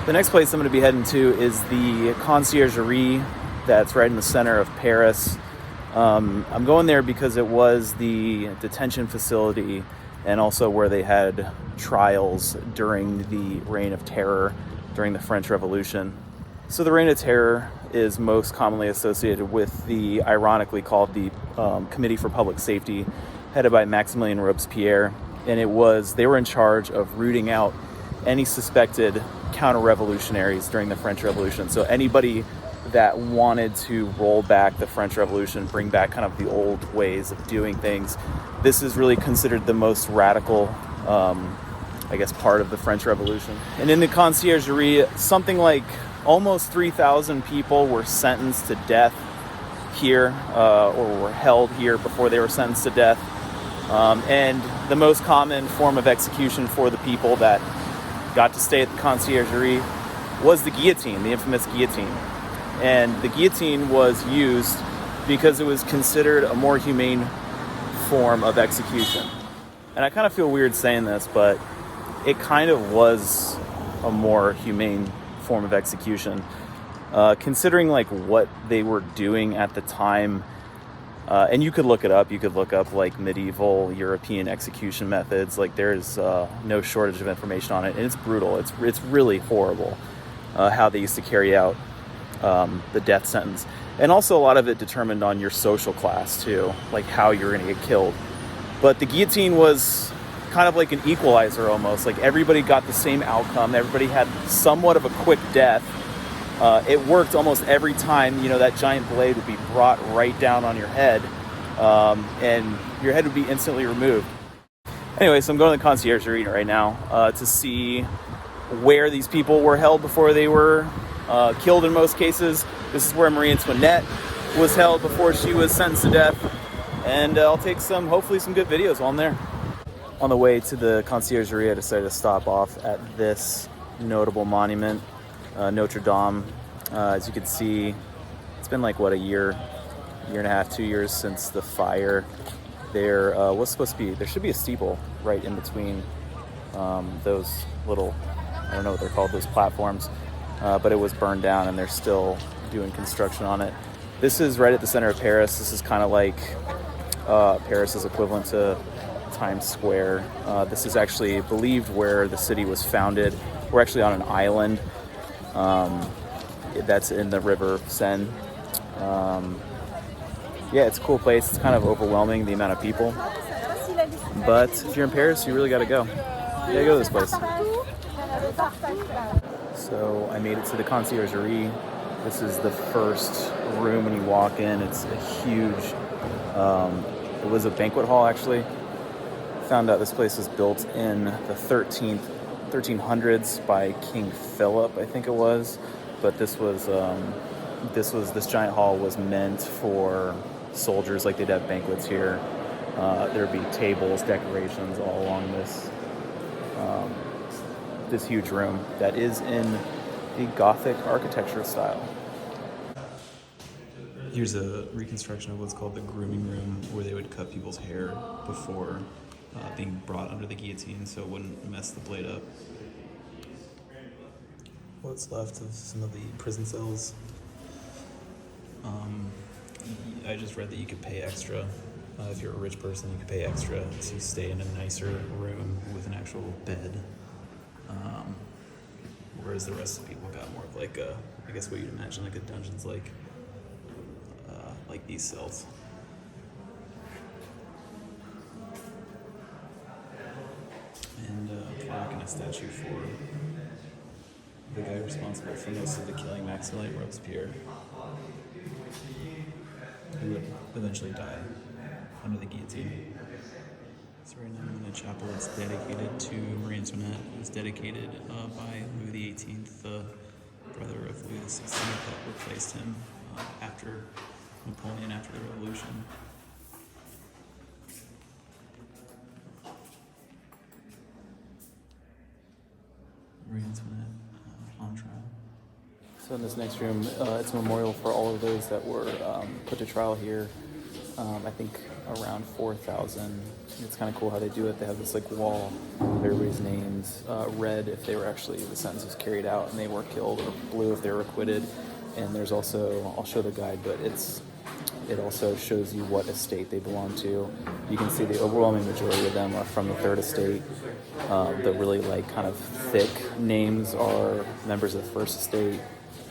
The next place I'm going to be heading to is the Conciergerie that's right in the center of Paris. I'm going there because it was the detention facility and also where they had trials during the Reign of Terror during the French Revolution. So the Reign of Terror is most commonly associated with the ironically called the Committee for Public Safety, headed by Maximilien Robespierre, and they were in charge of rooting out any suspected counter-revolutionaries during the French Revolution. So anybody that wanted to roll back the French Revolution, bring back kind of the old ways of doing things, this is really considered the most radical, part of the French Revolution. And in the Conciergerie, something like almost 3,000 people were sentenced to death here, or were held here before they were sentenced to death. And the most common form of execution for the people that got to stay at the Conciergerie was the guillotine, the infamous guillotine. And the guillotine was used because it was considered a more humane form of execution. And I kind of feel weird saying this, but it kind of was a more humane form of execution. Considering like what they were doing at the time, and you could look it up. You could look up like medieval European execution methods. Like there's no shortage of information on it, and it's brutal. It's really horrible how they used to carry out the death sentence, and also a lot of it determined on your social class too, like how you're going to get killed. But the guillotine was kind of like an equalizer almost. Like everybody got the same outcome. Everybody had somewhat of a quick death. It worked almost every time. That giant blade would be brought right down on your head, and your head would be instantly removed. Anyway, so I'm going to the Conciergerie right now to see where these people were held before they were killed in most cases. This is where Marie Antoinette was held before she was sentenced to death. And I'll take hopefully some good videos while I'm there. On the way to the Conciergerie, I decided to stop off at this notable monument, Notre Dame. As you can see, it's been like, a year and a half, 2 years since the fire. There should be a steeple right in between those little, I don't know what they're called, those platforms. But it was burned down and they're still doing construction on it. This is right at the center of Paris. This is kind of like Paris' equivalent to Times Square. This is actually believed where the city was founded. We're actually on an island that's in the River Seine. It's a cool place. It's kind of overwhelming, the amount of people. But if you're in Paris, you really got to go. You got to go to this place. So I made it to the Conciergerie. This is the first room when you walk in. It's a huge, it was a banquet hall actually. Found out this place was built in the 1300s by King Philip, I think it was. But this giant hall was meant for soldiers, like they'd have banquets here. There'd be tables, decorations all along this huge room that is in the Gothic architecture style. Here's a reconstruction of what's called the grooming room, where they would cut people's hair before being brought under the guillotine so it wouldn't mess the blade up. What's left of some of the prison cells. I just read that you could pay extra. If you're a rich person, you could pay extra to stay in a nicer room with an actual bed. Whereas the rest of the people got more of like I guess what you'd imagine like a dungeons like these cells. And making a statue for the guy responsible for most of the killing, Maximilien Robespierre, who would eventually die under the guillotine. So right now I'm in a chapel that's dedicated to Marie Antoinette. It was dedicated by Louis XVIII, the brother of Louis XVI that replaced him after Napoleon, after the Revolution. Marie Antoinette on trial. So in this next room, it's a memorial for all of those that were put to trial here. I think around 4,000. It's kind of cool how they do it. They have this like wall of everybody's names, red if they were actually, the sentence was carried out and they were killed, or blue if they were acquitted. And there's also, I'll show the guide, but it also shows you what estate they belong to. You can see the overwhelming majority of them are from the third estate. The really like kind of thick names are members of the first estate.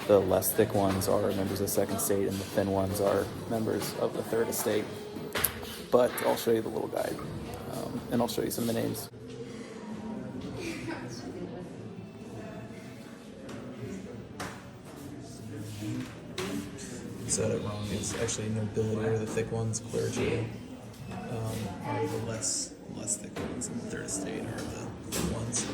The less thick ones are members of the second estate, and the thin ones are members of the third estate. But I'll show you the little guide, and I'll show you some of the names. Said it wrong. It's actually nobility are the thick ones, clergy are the less thick ones, and the third estate are the thin ones.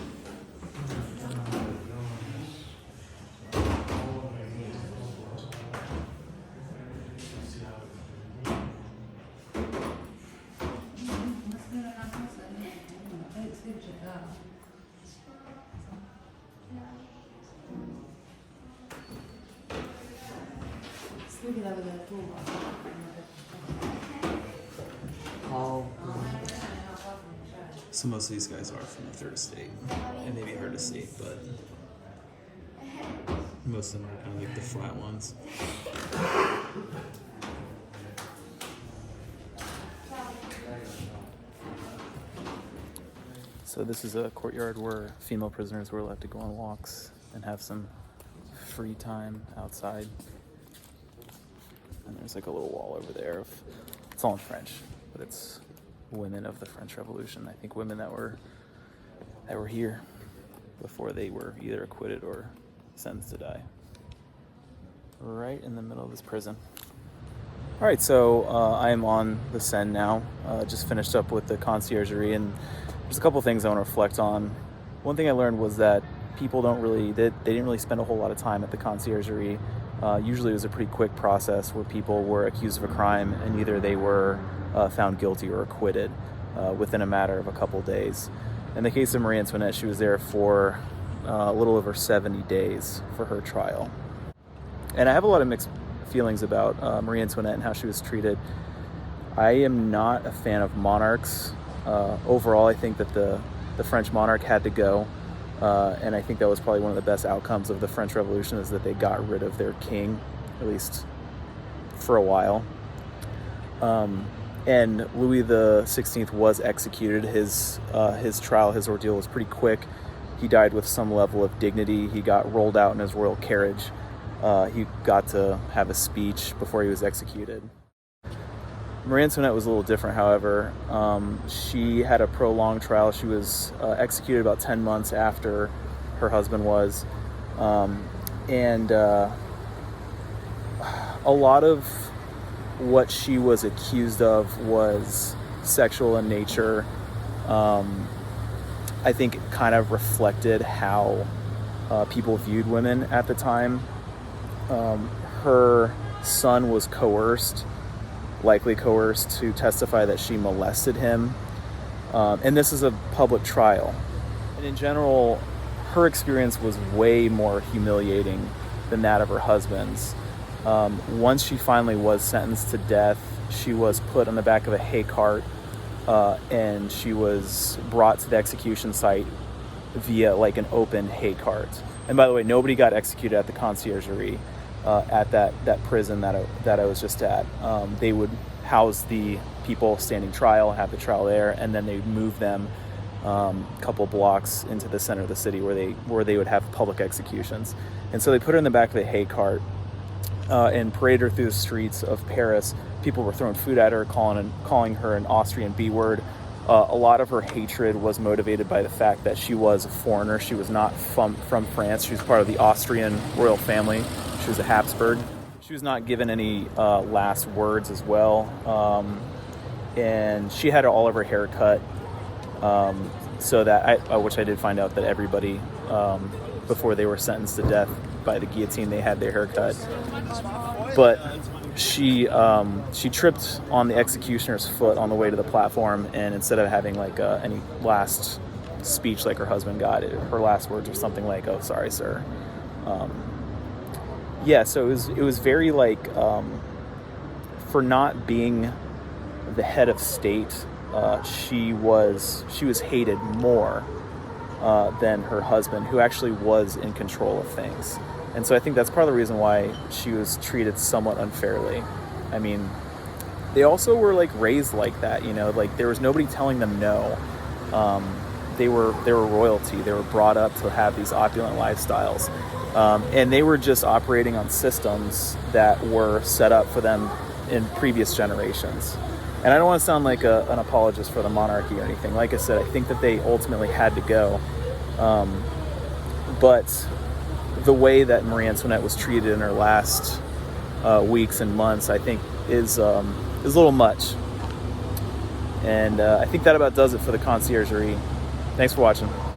So most of these guys are from the third estate. It may be hard to see, but most of them are kind of like the flat ones. So this is a courtyard where female prisoners were allowed to go on walks and have some free time outside. And there's like a little wall over there. It's all in French, but it's women of the French Revolution. I think women that were here before they were either acquitted or sentenced to die. Right in the middle of this prison. All right, so I am on the Seine now. Just finished up with the Conciergerie, and there's a couple things I want to reflect on. One thing I learned was that people they didn't really spend a whole lot of time at the Conciergerie. Usually it was a pretty quick process where people were accused of a crime and either they were found guilty or acquitted within a matter of a couple days. In the case of Marie Antoinette, she was there for a little over 70 days for her trial. And I have a lot of mixed feelings about Marie Antoinette and how she was treated. I am not a fan of monarchs. Overall, I think that the French monarch had to go. And I think that was probably one of the best outcomes of the French Revolution, is that they got rid of their king, at least for a while. And Louis XVI was executed. His trial, his ordeal was pretty quick. He died with some level of dignity. He got rolled out in his royal carriage. He got to have a speech before he was executed. Marie Antoinette was a little different, however. She had a prolonged trial. She was executed about 10 months after her husband was. And a lot of what she was accused of was sexual in nature. I think it kind of reflected how people viewed women at the time. Her son was likely coerced to testify that she molested him. And this is a public trial. And in general, her experience was way more humiliating than that of her husband's. Once she finally was sentenced to death, she was put on the back of a hay cart, and she was brought to the execution site via like an open hay cart. And by the way, nobody got executed at the Conciergerie. At that prison that I was just at. They would house the people standing trial, have the trial there, and then they'd move them a couple blocks into the center of the city where they would have public executions. And so they put her in the back of the hay cart and paraded her through the streets of Paris. People were throwing food at her, calling her an Austrian B-word. A lot of her hatred was motivated by the fact that she was a foreigner. She was not from France. She was part of the Austrian royal family. She was a Habsburg. She was not given any last words as well. And she had all of her hair cut. So that, which I did find out that everybody, before they were sentenced to death by the guillotine, they had their hair cut. But she tripped on the executioner's foot on the way to the platform, and instead of having like any last speech like her husband got, her last words were something like, "Oh, sorry, sir." So it was very like, for not being the head of state, she was hated more than her husband, who actually was in control of things. And so I think that's part of the reason why she was treated somewhat unfairly. I mean, they also were like raised like that, you know, like there was nobody telling them no. They were royalty. They were brought up to have these opulent lifestyles. And they were just operating on systems that were set up for them in previous generations. And I don't want to sound like an apologist for the monarchy or anything. Like I said, I think that they ultimately had to go. But the way that Marie Antoinette was treated in her last weeks and months, I think, is a little much. And I think that about does it for the Conciergerie. Thanks for watching.